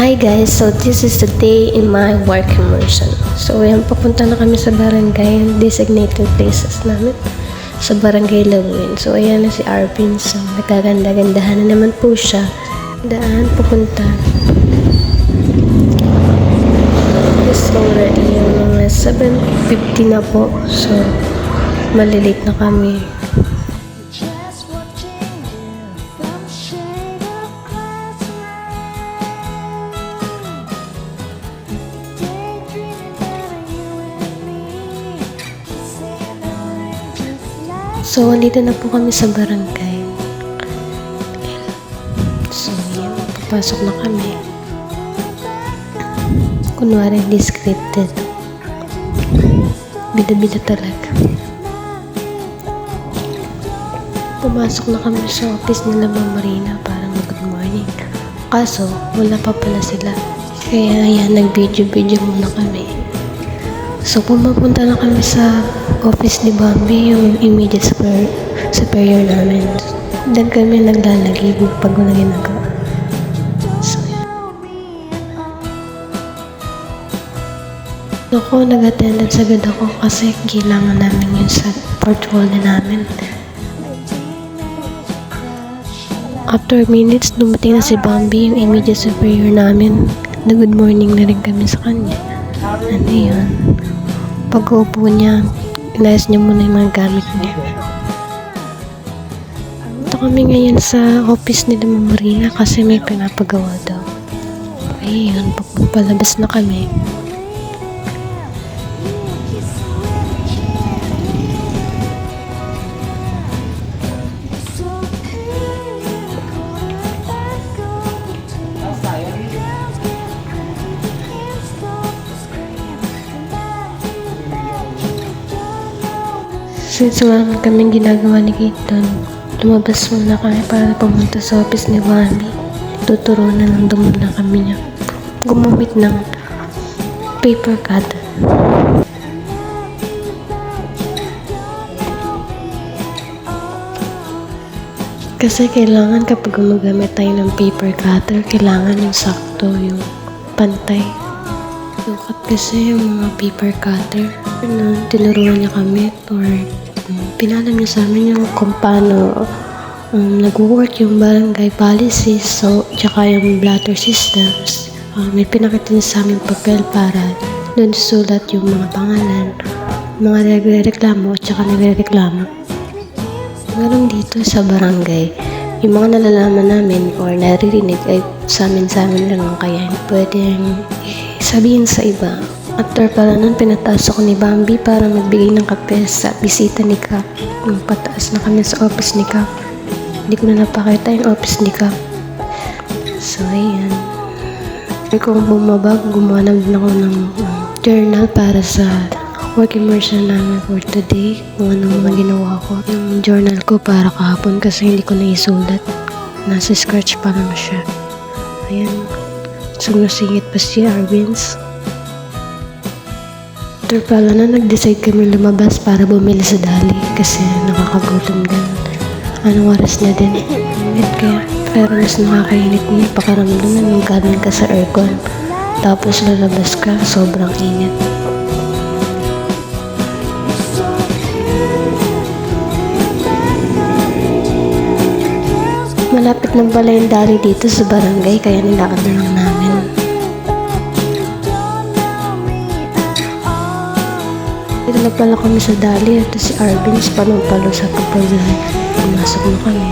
Hi guys, so this is the day in my work immersion. So ayan, papunta na kami sa barangay, designated places namin sa barangay Lawin. So ayan na si Arvin, so nagkaganda-gandahan na naman po siya. Daan, papunta. It's already yung 7:50 na po, so malilate na kami. So, andito na po kami sa barangay. So, yan. Papasok na kami. Kunwari, hindi scripted. Bida-bida talaga. Pumasok na kami sa office nila Ma'am Marina para mag-good morning. Kaso, wala pa pala sila. Kaya, yan, nag-video-video muna kami. So, pumapunta na kami sa office ni Bambi, yung immediate superior namin. Then kami naglalagay pag wala ginagawa. So, yan. Ako, nag-attendance agad ako kasi kailangan namin yun sa portfolio namin. After minutes, dumating na si Bambi, yung immediate superior namin. Nag-good morning na rin kami sa kanya. Ano yun? Pag-uupo niya, inayos niya muna yung mga gamit niya. Ito kami ngayon sa office ni Ma'am Marina kasi may pinapagawa daw. Ayun, palabas na kami. Since wala naman kaming ginagawa ni Keaton, lumabas muna kami para pumunta sa office ni Bambi. Tuturo na lang doon na kami niya. Gumamit ng paper cutter. Kasi kailangan kapag gumagamit tayo ng paper cutter, kailangan yung sakto, yung pantay. Sukat kasi yung mga paper cutter. Tinuruan niya kami or pinalam niya sa amin yung kung paano nag-work yung barangay policies, so tsaka yung blatter systems. May pinakita niya sa amin papel para doon sulat yung mga pangalan, mga nagre-reklamo at tsaka nagre-reklamo. Ngayon dito sa barangay, yung mga nalalaman namin or naririnig ay sa amin lang, kaya pwedeng sabihin sa iba. After pala nun, pinataas ako ni Bambi para magbigay ng kape sa bisita ni Kap. Nung pataas na kami sa office ni Kap, hindi ko na napakita yung office ni Kap. So, ayan. Kung bumaba, gumawa na din ako ng journal para sa work immersion namin for today. Kung anong mga ginawa ko. Yung journal ko para kahapon kasi hindi ko naisulat. Nasa scratch pa lang siya. Ayan. So, nasingit pa si Arvin's. After pala na, nag-decide kami lumabas para bumili sa dali kasi nakakagutom din. Anong oras na din? Kaya, pero mas nakakainit niya pakaramdam na nung galing ka sa aircon. Tapos lalabas ka, sobrang init. Malapit na pala yung dali dito sa barangay kaya nilakad na lang namin. Dito na pala kami sa dali at si Arvin panumpalo sa pagpagay. Pumasok na kami.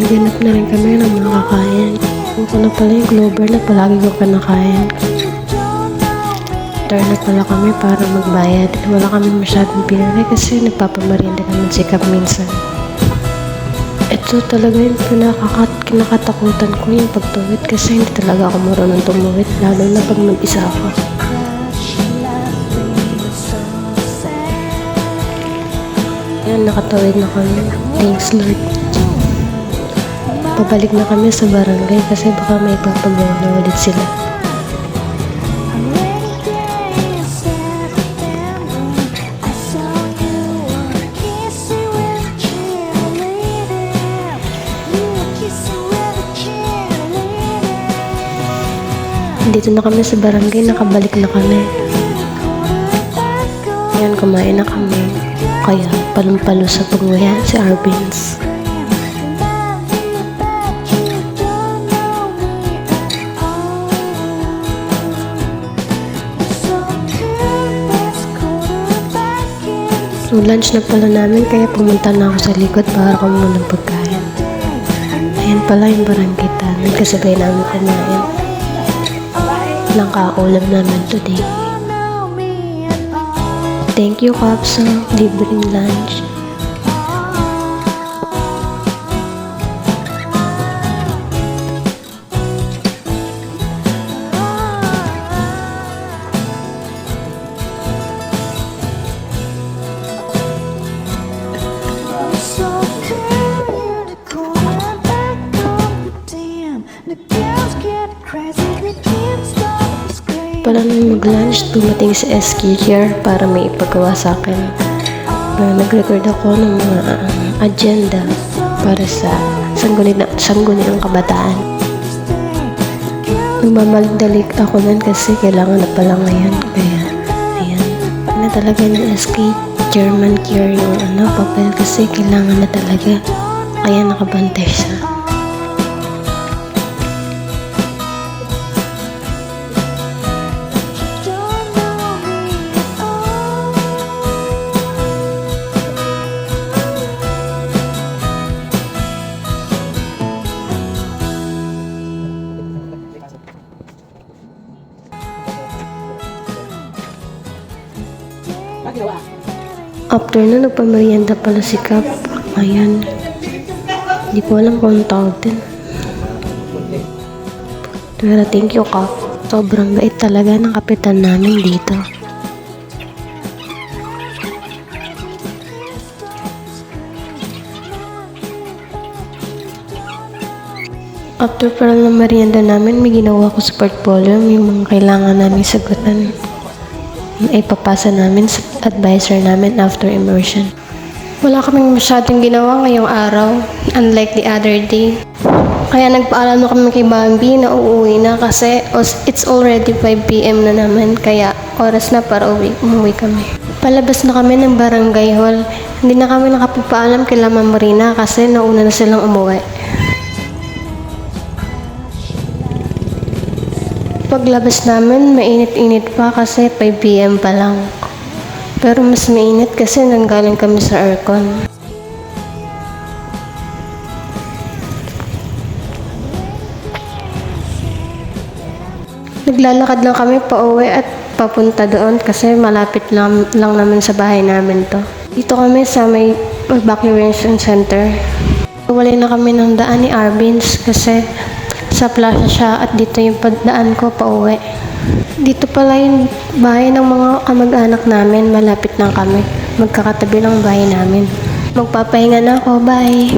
Naganap na rin kami ng mga kakain. Ako na pala yung Glover na palagi ko kinakain. Turn na pala kami para magbayad. Wala kami masyadong pinili kasi nagpapamarinda kami si Kap minsan. Ito talaga yung kinakatakutan ko yung pagtuwid kasi hindi talaga ako marunong tumuwid lalo na pag mag-isa ako. Ayan, nakatawid na kami. Thanks Lord. Pabalik na kami sa barangay kasi baka may papagawa na ulit sila. Dito na kami sa barangay, nakabalik na kami. Ayan, kumain na kami. Kaya palong-palo sa pagwaya si Arbenz. So, lunch na pala namin, kaya pumunta na ako sa likod para kumuha ng pagkain. Ayan pala yung barangay namin, kasabay namin kumain. Lang kaulam namin today. Thank you, Kapso, libreng lunch. Pala nang mag-lunch, dumating si SK Care para may ipagawa sa akin. Nag-record ako ng mga agenda para sa sangguniang kabataan. Nagmamaldalik ako nun kasi kailangan na pala ngayon. Kaya, ayan. Na talaga ng SK German Care yung papel kasi kailangan na talaga. Kaya nakabantay siya. After na, nagpamerienda pala si Kap. Ayan. Hindi ko alam kung anong tawag din. Pero thank you, Kap. Sobrang bait talaga ng kapitan namin dito. After pala ng merienda namin, may ginawa ko sa portfolio yung mga kailangan namin sagutan. Ay papasa namin sa advisor namin after immersion. Wala kaming masyadong ginawa ngayong araw, unlike the other day. Kaya nagpaalam na kami kay Bambi na uuwi na kasi it's already 5 PM na naman, kaya oras na para umuwi kami. Palabas na kami ng barangay hall. Hindi na kami nakapagpaalam kay Ma'am Marina kasi nauna na silang umuwi. Paglabas namin, mainit-init pa kasi 5 PM pa lang. Pero mas mainit kasi nanggaling kami sa aircon. Naglalakad lang kami pauwi at papunta doon kasi malapit lang naman sa bahay namin to. Dito kami sa may evacuation center. Wala na kami ng daan ni Arbenz kasi sa plaza siya at dito yung pagdaan ko pauwi. Dito pala yung bahay ng mga kamag-anak namin. Malapit lang kami. Magkakatabi lang bahay namin. Magpapahinga na ako. Bye!